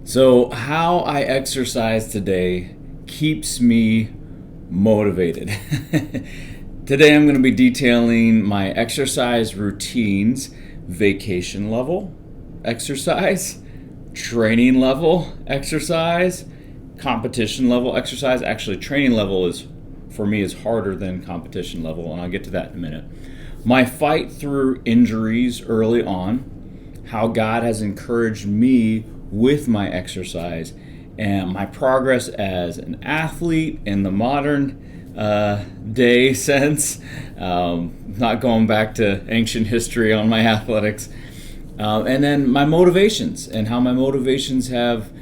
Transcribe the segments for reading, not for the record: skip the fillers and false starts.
So, how I exercise today keeps me motivated. Today, I'm going to be detailing my exercise routines, vacation level exercise, training level exercise, competition level exercise. Actually, training level is for me is harder than competition level, and I'll get to that in a minute. My fight through injuries early on, how God has encouraged me with my exercise, and my progress as an athlete in the modern day sense, not going back to ancient history on my athletics, and then my motivations and how my motivations have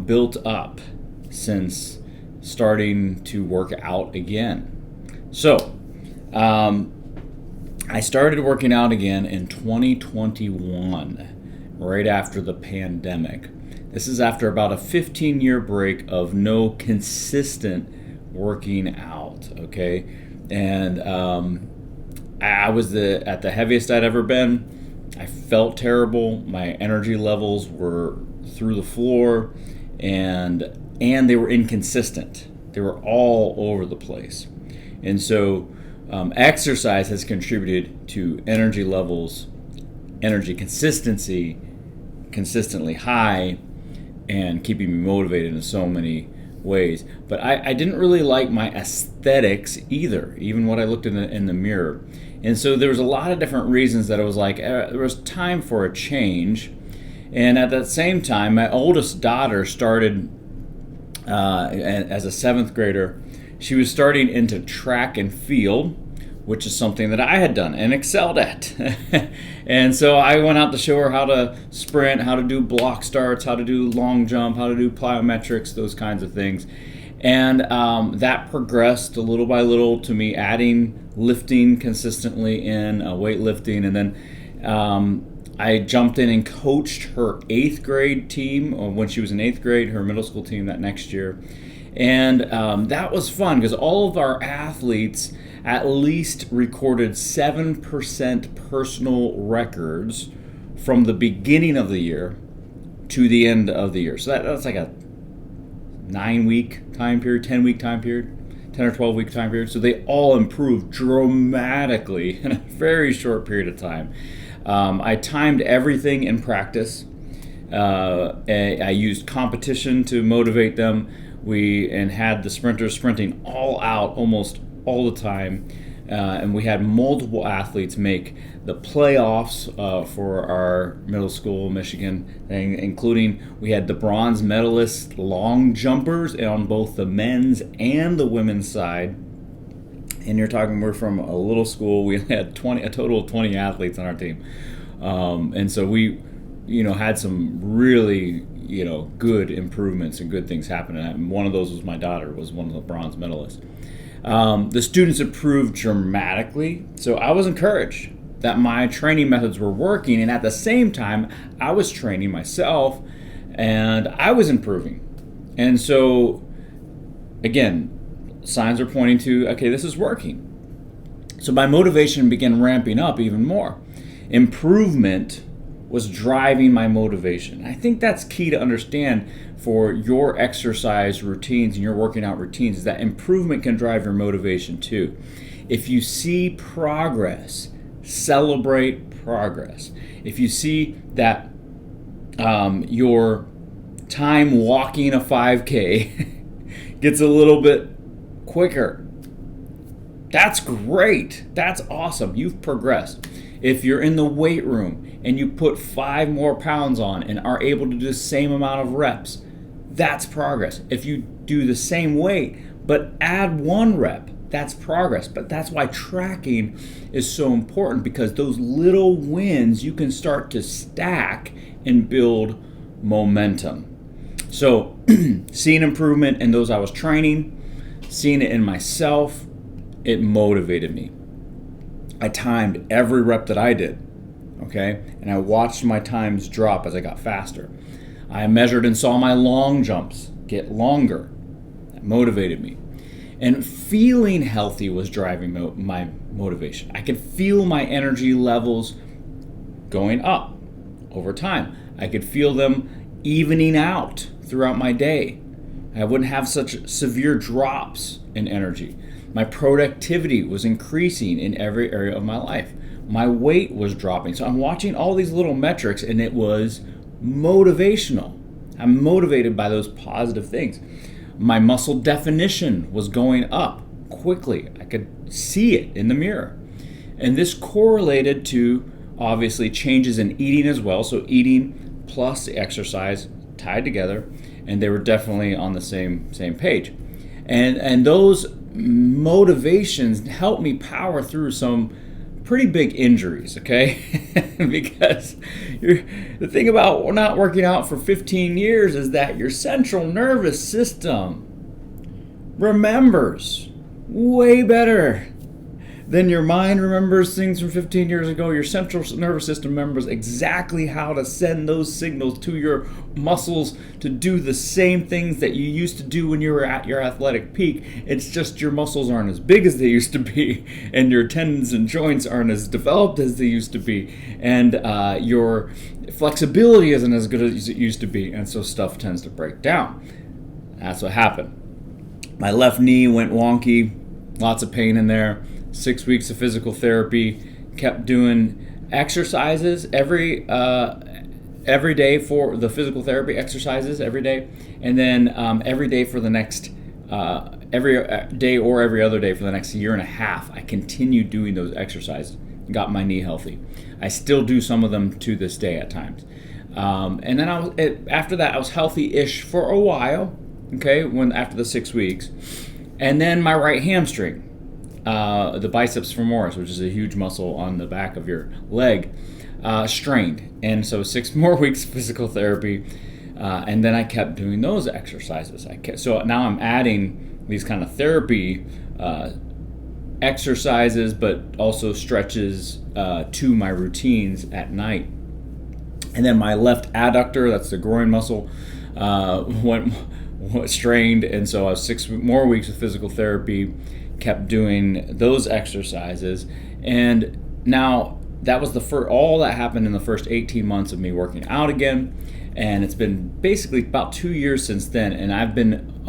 built up since starting to work out again. So, I started working out again in 2021, right after the pandemic. This is after about a 15-year break of no consistent working out, okay? And I was at the heaviest I'd ever been. I felt terrible. My energy levels were through the floor, and they were inconsistent. They were all over the place. And so exercise has contributed to energy levels, energy consistency, consistently high, and keeping me motivated in so many ways. But I didn't really like my aesthetics either, even what I looked in the mirror. And so there was a lot of different reasons that I was like, there was time for a change. And at that same time, my oldest daughter started as a seventh grader. She was starting into track and field, which is something that I had done and excelled at. And so I went out to show her how to sprint, how to do block starts, how to do long jump, how to do plyometrics, those kinds of things. And that progressed a little by little to me adding lifting consistently in weightlifting. And then I jumped in and coached her 8th grade team when she was in 8th grade, her middle school team that next year. And that was fun because all of our athletes at least recorded 7% personal records from the beginning of the year to the end of the year. So that's like a 9-week time period, 10-week time period, 10 or 12-week time period. So they all improved dramatically in a very short period of time. I timed everything in practice. I used competition to motivate them. And had the sprinters sprinting all out almost all the time. And we had multiple athletes make the playoffs for our middle school, Michigan thing, including we had the bronze medalist long jumpers on both the men's and the women's side. And you're talking, we're from a little school. We had a total of 20 athletes on our team. And so we, had some really, good improvements and good things happening. And one of those was my daughter, was one of the bronze medalists. The students improved dramatically. So I was encouraged that my training methods were working. And at the same time, I was training myself and I was improving. And so, again, signs are pointing to, okay, this is working. So my motivation began ramping up even more. Improvement was driving my motivation. I think that's key to understand for your exercise routines and your working out routines, is that improvement can drive your motivation too. If you see progress, celebrate progress. If you see that your time walking a 5K gets a little bit quicker, that's great. That's awesome. You've progressed. If you're in the weight room and you put 5 more pounds on and are able to do the same amount of reps, that's progress. If you do the same weight but add 1 rep, that's progress. But that's why tracking is so important, because those little wins you can start to stack and build momentum. So seeing improvement in those I was training, seeing it in myself, it motivated me. I timed every rep that I did, okay? And I watched my times drop as I got faster. I measured and saw my long jumps get longer. That motivated me. And feeling healthy was driving my motivation. I could feel my energy levels going up over time. I could feel them evening out throughout my day. I wouldn't have such severe drops in energy. My productivity was increasing in every area of my life. My weight was dropping. So I'm watching all these little metrics, and it was motivational. I'm motivated by those positive things. My muscle definition was going up quickly. I could see it in the mirror. And this correlated to obviously changes in eating as well. So eating plus the exercise tied together, and they were definitely on the same page. And those motivations helped me power through some pretty big injuries, okay? Because the thing about not working out for 15 years is that your central nervous system remembers way better than your mind remembers things from 15 years ago. Your central nervous system remembers exactly how to send those signals to your muscles to do the same things that you used to do when you were at your athletic peak. It's just your muscles aren't as big as they used to be, and your tendons and joints aren't as developed as they used to be, and your flexibility isn't as good as it used to be, and so stuff tends to break down. That's what happened. My left knee went wonky, lots of pain in there. 6 weeks of physical therapy, kept doing exercises every day for the physical therapy exercises every day, and then every day for the next every day or every other day for the next year and a half. I continued doing those exercises, got my knee healthy. I still do some of them to this day at times, and then after that I was healthy-ish for a while. Okay, after the 6 weeks, and then my right hamstring. The biceps femoris, which is a huge muscle on the back of your leg, strained. And so 6 more weeks of physical therapy, and then I kept doing those exercises. So now I'm adding these kind of therapy exercises, but also stretches to my routines at night. And then my left adductor, that's the groin muscle, went strained, and so I was 6 more weeks of physical therapy, kept doing those exercises, and now that was all that happened in the first 18 months of me working out again, and it's been basically about 2 years since then, and I've been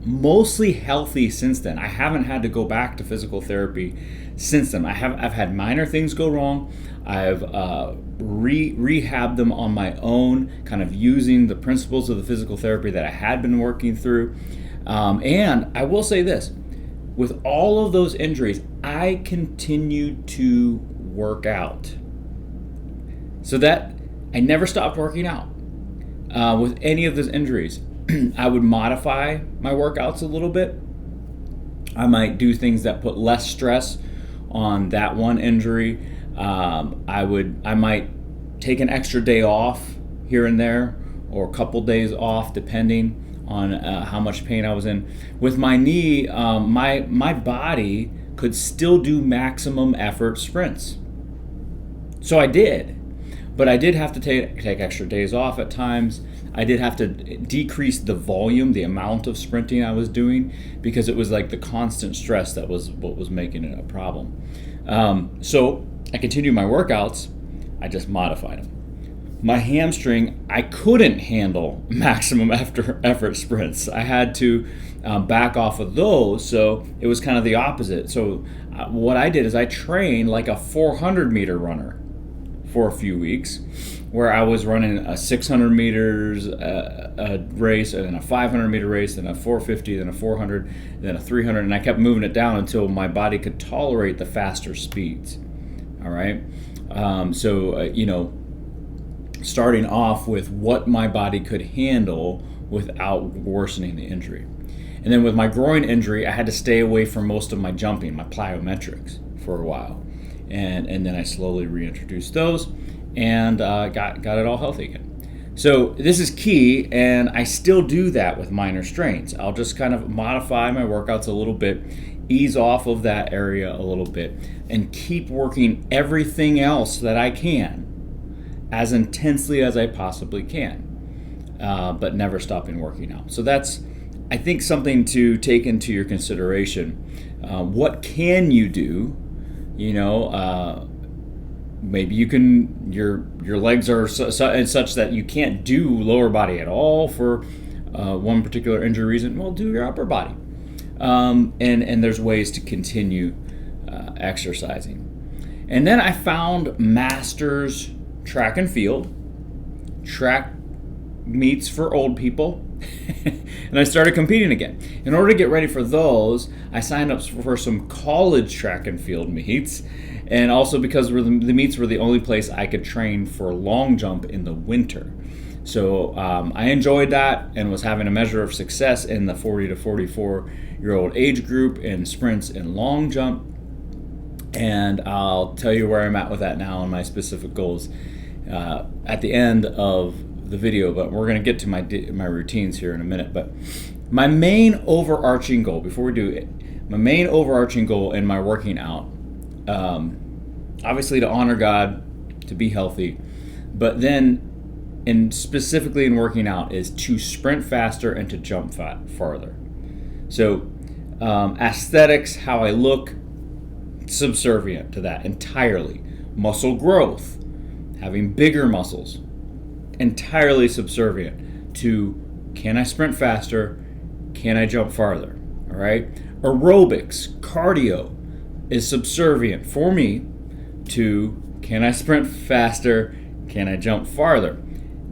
mostly healthy since then. I haven't had to go back to physical therapy since then. I've had minor things go wrong. I've rehabbed them on my own, kind of using the principles of the physical therapy that I had been working through, and I will say this. With all of those injuries, I continued to work out. So that I never stopped working out. With any of those injuries, I would modify my workouts a little bit. I might do things that put less stress on that one injury. I might take an extra day off here and there, or a couple days off, depending on how much pain I was in. With my knee, my body could still do maximum effort sprints. So I did, but I did have to take extra days off at times. I did have to decrease the volume, the amount of sprinting I was doing, because it was like the constant stress that was what was making it a problem. So I continued my workouts, I just modified them. My hamstring, I couldn't handle maximum effort sprints. I had to back off of those, so it was kind of the opposite. So what I did is I trained like a 400 meter runner for a few weeks, where I was running a 600 meters a race, and then a 500 meter race, then a 450, then a 400, then a 300, and I kept moving it down until my body could tolerate the faster speeds. All right, starting off with what my body could handle without worsening the injury. And then with my groin injury, I had to stay away from most of my jumping, my plyometrics, for a while. And then I slowly reintroduced those and got it all healthy again. So this is key, and I still do that with minor strains. I'll just kind of modify my workouts a little bit, ease off of that area a little bit, and keep working everything else that I can as intensely as I possibly can, but never stopping working out. So that's, I think, something to take into your consideration. What can you do, maybe you can your legs are and such that you can't do lower body at all for one particular injury reason. Well, do your upper body, and there's ways to continue exercising. And then I found Masters Track and Field, track meets for old people, and I started competing again. In order to get ready for those, I signed up for some college track and field meets, and also because the meets were the only place I could train for long jump in the winter. So I enjoyed that and was having a measure of success in the 40 to 44 year old age group in sprints and long jump. And I'll tell you where I'm at with that now and my specific goals at the end of the video, but we're going to get to my routines here in a minute. But my main overarching goal, before we do it, my main overarching goal in my working out, obviously to honor God, to be healthy, but then specifically in working out is to sprint faster and to jump farther. So aesthetics, how I look, subservient to that entirely. Muscle growth, having bigger muscles, entirely subservient to can I sprint faster, can I jump farther, all right? Aerobics, cardio is subservient for me to can I sprint faster, can I jump farther.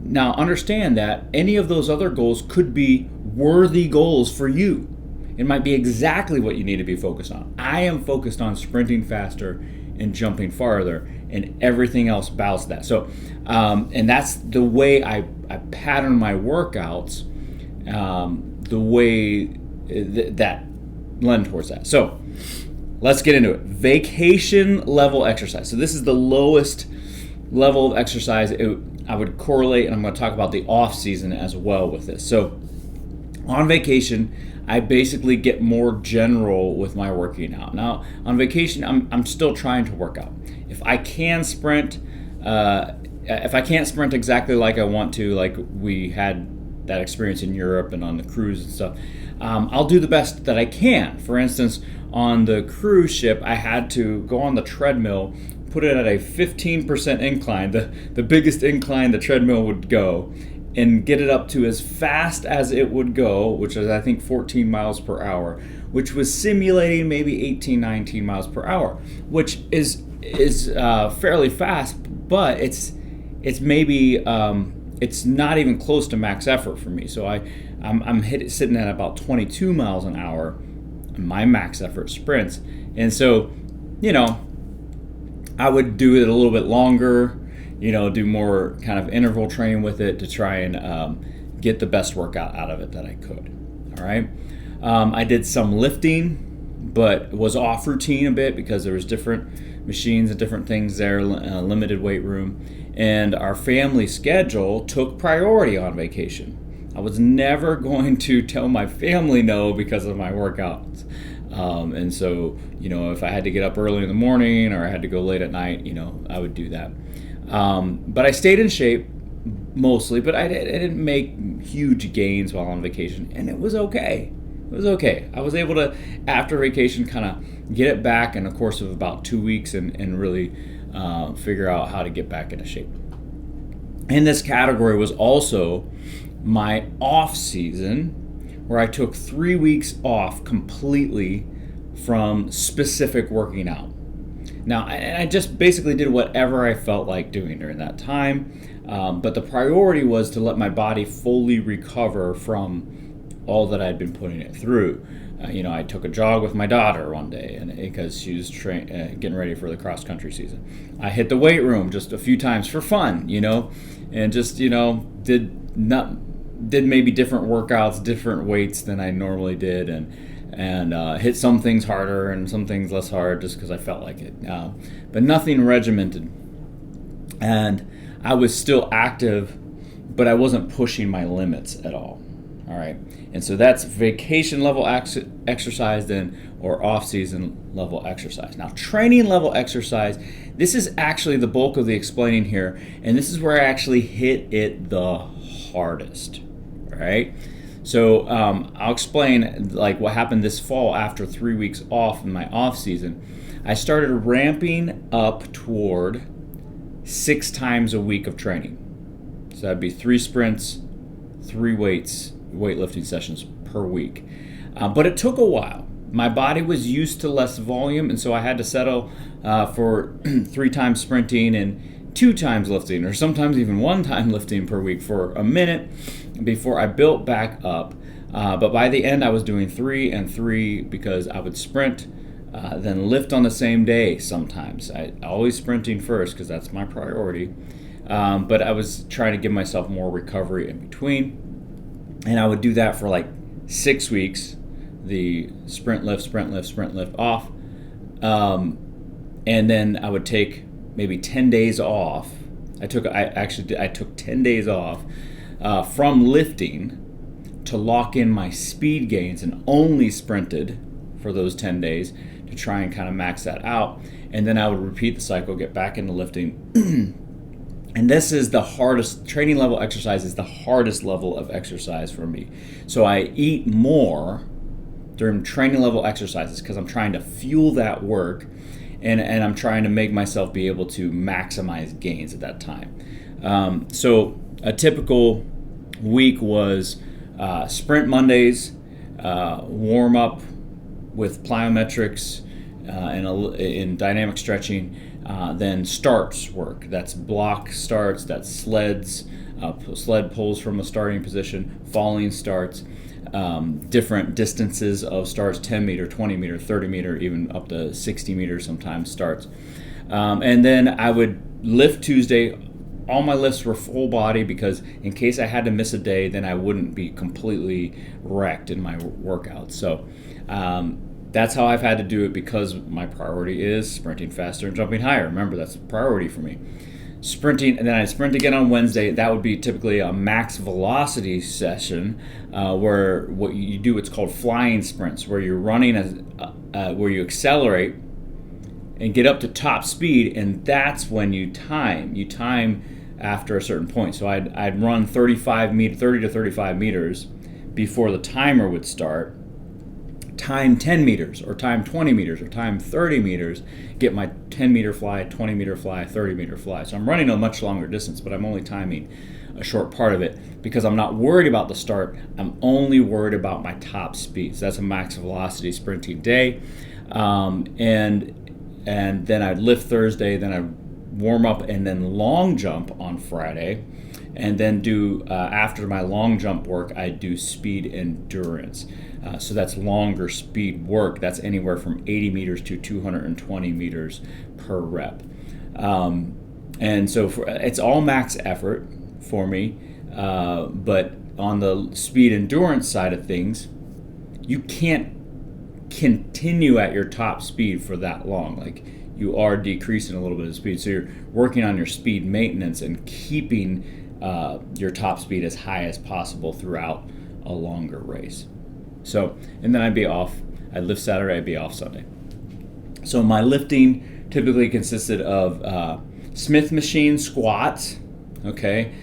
Now understand that any of those other goals could be worthy goals for you. It might be exactly what you need to be focused on. I am focused on sprinting faster and jumping farther, and everything else bows to that. So, and that's the way I pattern my workouts, the way that lend towards that. So, let's get into it. Vacation level exercise. So this is the lowest level of exercise I would correlate, and I'm going to talk about the off season as well with this. So, on vacation, I basically get more general with my working out. Now, on vacation, I'm still trying to work out. If I can sprint, if I can't sprint exactly like I want to, like we had that experience in Europe and on the cruise and stuff, I'll do the best that I can. For instance, on the cruise ship, I had to go on the treadmill, put it at a 15% incline, the biggest incline the treadmill would go, and get it up to as fast as it would go, which is I think 14 miles per hour, which was simulating maybe 18, 19 miles per hour, which is fairly fast, but it's maybe it's not even close to max effort for me. So I'm sitting at about 22 miles an hour in my max effort sprints, and so I would do it a little bit longer. Do more kind of interval training with it to try and get the best workout out of it that I could. All right. I did some lifting, but was off routine a bit because there was different machines and different things there, limited weight room. And our family schedule took priority on vacation. I was never going to tell my family no because of my workouts. And so, if I had to get up early in the morning or I had to go late at night, I would do that. But I stayed in shape mostly, but I didn't make huge gains while on vacation, and it was okay. It was okay. I was able to, after vacation, kind of get it back in the course of about 2 weeks and really figure out how to get back into shape. And this category was also my off season, where I took 3 weeks off completely from specific working out. Now, I just basically did whatever I felt like doing during that time, but the priority was to let my body fully recover from all that I'd been putting it through. I took a jog with my daughter one day, and because she was getting ready for the cross-country season. I hit the weight room just a few times for fun, and just, did maybe different workouts, different weights than I normally did, and hit some things harder and some things less hard just because I felt like it. But nothing regimented. And I was still active, but I wasn't pushing my limits at all. All right. And so that's vacation level exercise then, or off-season level exercise. Now, training level exercise, this is actually the bulk of the explaining here, and this is where I actually hit it the hardest. All right. So I'll explain like what happened this fall after 3 weeks off in my off season. I started ramping up toward 6 times a week of training. So that'd be 3 sprints, 3 weightlifting sessions per week. But it took a while. My body was used to less volume, and so I had to settle for 3 times sprinting and 2 times lifting, or sometimes even 1 time lifting per week for a minute before I built back up. But by the end, I was doing 3 and 3 because I would sprint, then lift on the same day sometimes. I always sprinting first because that's my priority. But I was trying to give myself more recovery in between. And I would do that for like 6 weeks, the sprint, lift off. And then I would take maybe 10 days off. I took 10 days off from lifting to lock in my speed gains, and only sprinted for those 10 days to try and kind of max that out. And then I would repeat the cycle, get back into lifting. And this is the hardest, training level exercise is the hardest level of exercise for me. So I eat more during training level exercises because I'm trying to fuel that work, and I'm trying to make myself be able to maximize gains at that time. So a typical week was sprint Mondays, warm up with plyometrics and in dynamic stretching, then starts work. That's block starts, that's sleds, sled pulls from a starting position, falling starts, different distances of starts, 10 meter, 20 meter, 30 meter, even up to 60 meters sometimes starts. And then I would lift Tuesday. All my lifts were full body because in case I had to miss a day, then I wouldn't be completely wrecked in my workout. So that's how I've had to do it because my priority is sprinting faster and jumping higher. Remember, that's a priority for me. Sprinting, and then I sprint again on Wednesday. That would be typically a max velocity session where what you do, it's called flying sprints, where you're running where you accelerate and get up to top speed, and that's when you time. You time after a certain point. So I'd run 30 to 35 meters before the timer would start, time 10 meters or time 20 meters or time 30 meters, get my 10 meter fly, 20 meter fly, 30 meter fly. So I'm running a much longer distance, but I'm only timing a short part of it because I'm not worried about the start. I'm only worried about my top speed. So that's a max velocity sprinting day. And then I'd lift Thursday, then I'd warm up and then long jump on Friday, and then do after my long jump work, I do speed endurance. So that's longer speed work. That's anywhere from 80 meters to 220 meters per rep. And so it's all max effort for me. But on the speed endurance side of things, you can't continue at your top speed for that long. Like, you are decreasing a little bit of speed. So you're working on your speed maintenance and keeping your top speed as high as possible throughout a longer race. So, and then I'd be off. I'd lift Saturday, I'd be off Sunday. So my lifting typically consisted of Smith machine squats. Okay,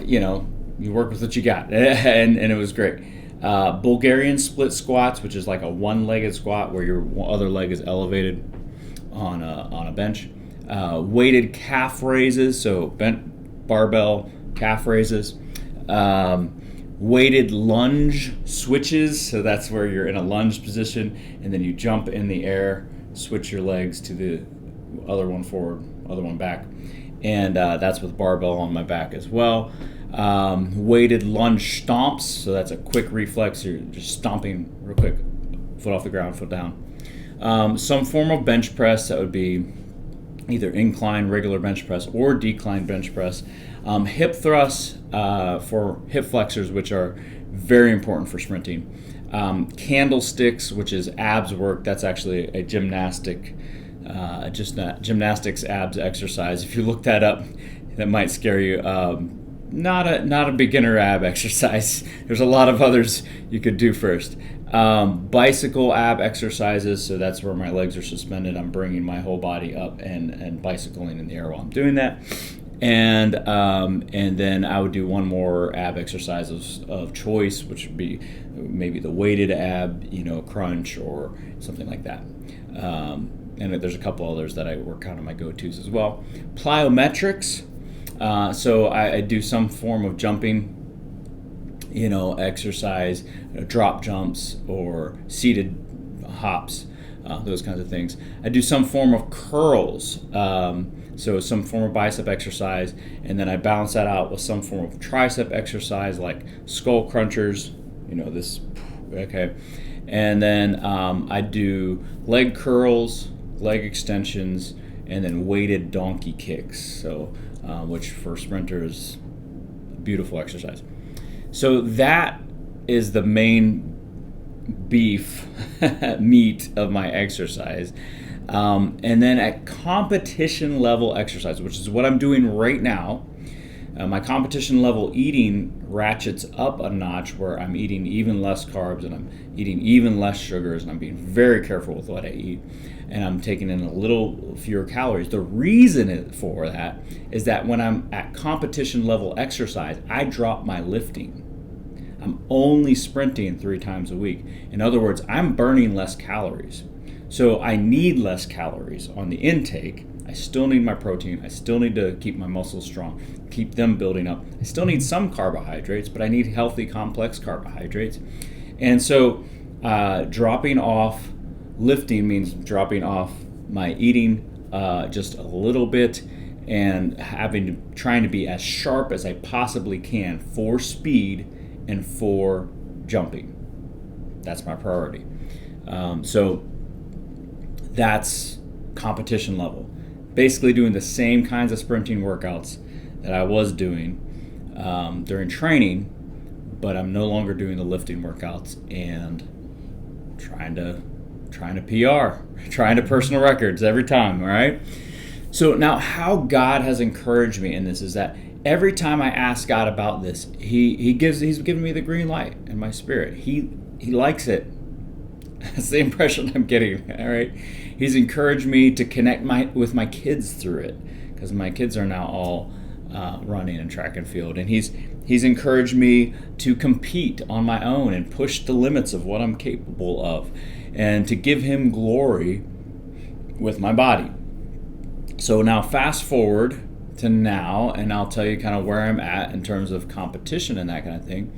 you work with what you got, and it was great. Bulgarian split squats, which is like a one-legged squat where your other leg is elevated on a bench. Weighted calf raises, so bent barbell calf raises. Weighted lunge switches, so that's where you're in a lunge position and then you jump in the air, switch your legs to the other one forward, other one back, and that's with barbell on my back as well. Weighted lunge stomps, so that's a quick reflex. You're just stomping real quick, foot off the ground, foot down. Some form of bench press, that would be either incline regular bench press or decline bench press. Hip thrusts for hip flexors, which are very important for sprinting. Candlesticks, which is abs work. That's actually a gymnastics abs exercise. If you look that up, that might scare you. Not a beginner ab exercise. There's a lot of others you could do first. Bicycle ab exercises, so that's where my legs are suspended. I'm bringing my whole body up and bicycling in the air while I'm doing that. And then I would do one more ab exercise of choice, which would be maybe the weighted ab, crunch or something like that. and there's a couple others that were kind of my go-tos as well. Plyometrics. So I do some form of jumping, exercise, drop jumps or seated hops, those kinds of things. I do some form of curls, so some form of bicep exercise, and then I balance that out with some form of tricep exercise like skull crunchers, okay. And then I do leg curls, leg extensions, and then weighted donkey kicks, so which for sprinters, beautiful exercise. So that is the main beef meat of my exercise. And then at competition level exercise, which is what I'm doing right now, my competition level eating ratchets up a notch where I'm eating even less carbs and I'm eating even less sugars and I'm being very careful with what I eat and I'm taking in a little fewer calories. The reason for that is that when I'm at competition level exercise, I drop my lifting. I'm only sprinting 3 times a week. In other words, I'm burning less calories. So I need less calories on the intake. I still need my protein. I still need to keep my muscles strong, keep them building up. I still need some carbohydrates, but I need healthy, complex carbohydrates. And so dropping off lifting means dropping off my eating just a little bit and trying to be as sharp as I possibly can for speed and for jumping. That's my priority. So that's competition level. Basically doing the same kinds of sprinting workouts that I was doing during training, but I'm no longer doing the lifting workouts and trying to PR, trying to personal records every time, all right? So now how God has encouraged me in this is that every time I ask God about this, He's given me the green light in my spirit. He likes it. That's the impression I'm getting, all right? He's encouraged me to connect with my kids through it because my kids are now all running in track and field. And he's encouraged me to compete on my own and push the limits of what I'm capable of and to give Him glory with my body. So now fast forward to now, and I'll tell you kind of where I'm at in terms of competition and that kind of thing.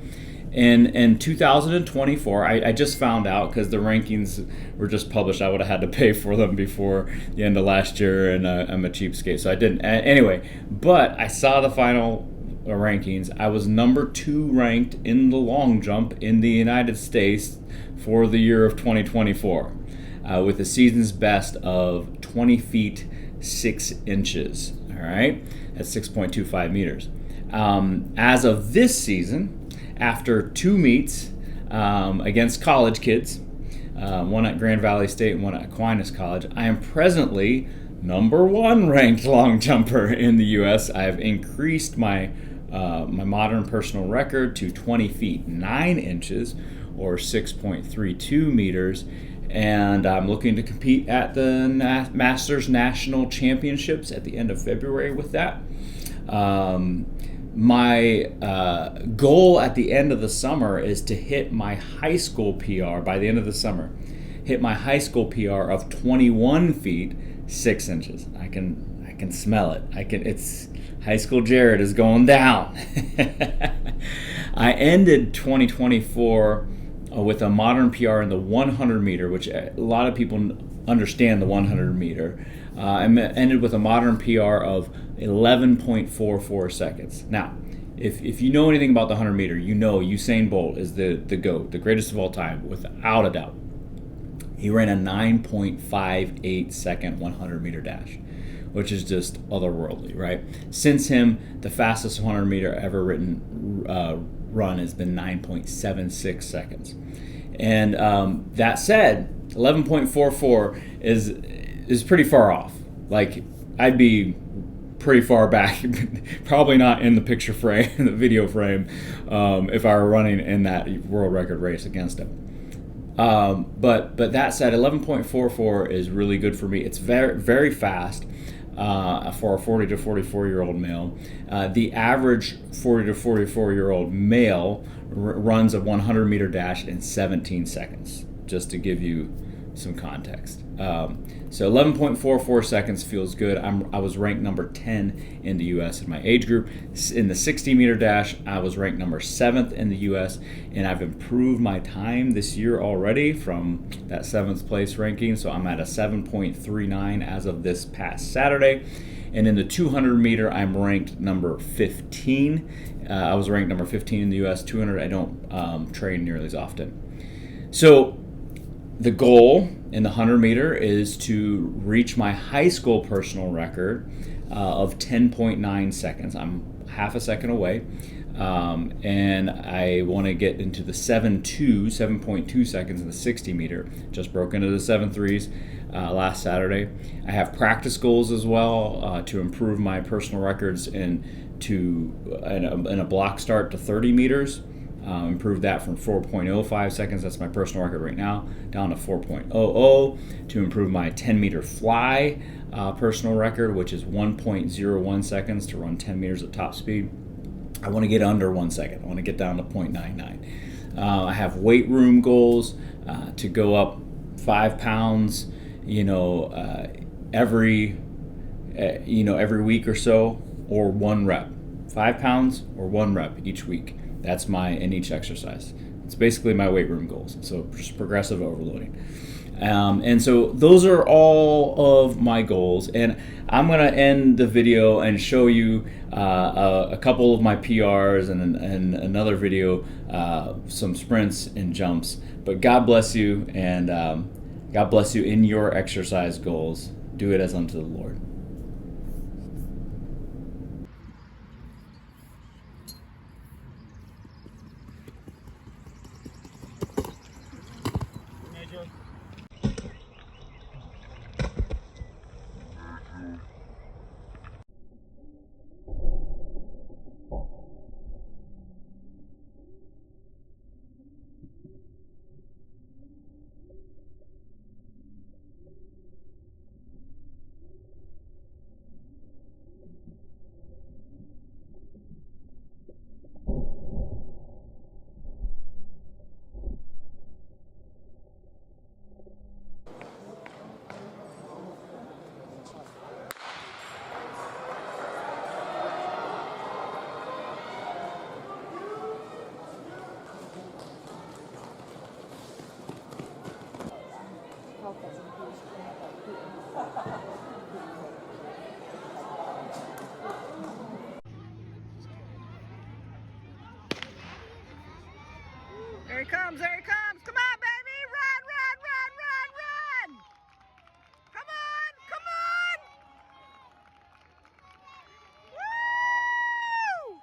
In 2024, I just found out because the rankings were just published. I would have had to pay for them before the end of last year, and I'm a cheapskate, so I didn't. Anyway, but I saw the final rankings. I was number 2 ranked in the long jump in the United States for the year of 2024, with a season's best of 20 feet 6 inches. All right, that's 6.25 meters. As of this season, after 2 meets against college kids, one at Grand Valley State and one at Aquinas College, I am presently number 1 ranked long jumper in the U.S. I have increased my modern personal record to 20 feet 9 inches, or 6.32 meters, and I'm looking to compete at the Masters National Championships at the end of February with that. My goal at the end of the summer is to hit my high school PR by the end of the summer. Hit my high school PR of 21 feet 6 inches. I can smell it. It's high school Jared is going down. I ended 2024 with a modern PR in the 100 meter, which a lot of people understand the 100 meter. I ended with a modern PR of 11.44 seconds. Now, if you know anything about the 100 meter, you know Usain Bolt is the GOAT, the greatest of all time, without a doubt. He ran a 9.58 second 100 meter dash, which is just otherworldly, right? Since him, the fastest 100 meter ever run has been 9.76 seconds. And that said, 11.44 is pretty far off. Like, I'd be pretty far back, probably not in the picture frame, the video frame, if I were running in that world record race against him. But that said, 11.44 is really good for me. It's very, very fast for a 40 to 44 year old male. The average 40 to 44 year old male runs a 100 meter dash in 17 seconds, just to give you some context. So 11.44 seconds feels good. I was ranked number 10 in the U.S. in my age group. In the 60-meter dash, I was ranked number 7th in the U.S., and I've improved my time this year already from that 7th place ranking. So I'm at a 7.39 as of this past Saturday. And in the 200 meter, I'm ranked number 15. I was ranked number 15 in the U.S. 200, I don't train nearly as often. So the goal in the 100 meter is to reach my high school personal record of 10.9 seconds. I'm half a second away. And I want to get into the 7.2 seconds in the 60 meter. Just broke into the 7.3s last Saturday. I have practice goals as well to improve my personal records and in a block start to 30 meters. Improve that from 4.05 seconds, that's my personal record right now, down to 4.00 to improve my 10-meter fly personal record, which is 1.01 seconds to run 10 meters at top speed. I want to get under 1 second. I want to get down to 0.99. I have weight room goals to go up 5 pounds, every week or so, or 1 rep. 5 pounds or 1 rep each week. That's in each exercise. It's basically my weight room goals. So just progressive overloading. And so those are all of my goals. And I'm going to end the video and show you a couple of my PRs and another video, some sprints and jumps. But God bless you, and God bless you in your exercise goals. Do it as unto the Lord. There he comes, there he comes. Come on, baby. Run, run, run, run, run. Come on, come on. Woo!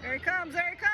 There he comes, there he comes.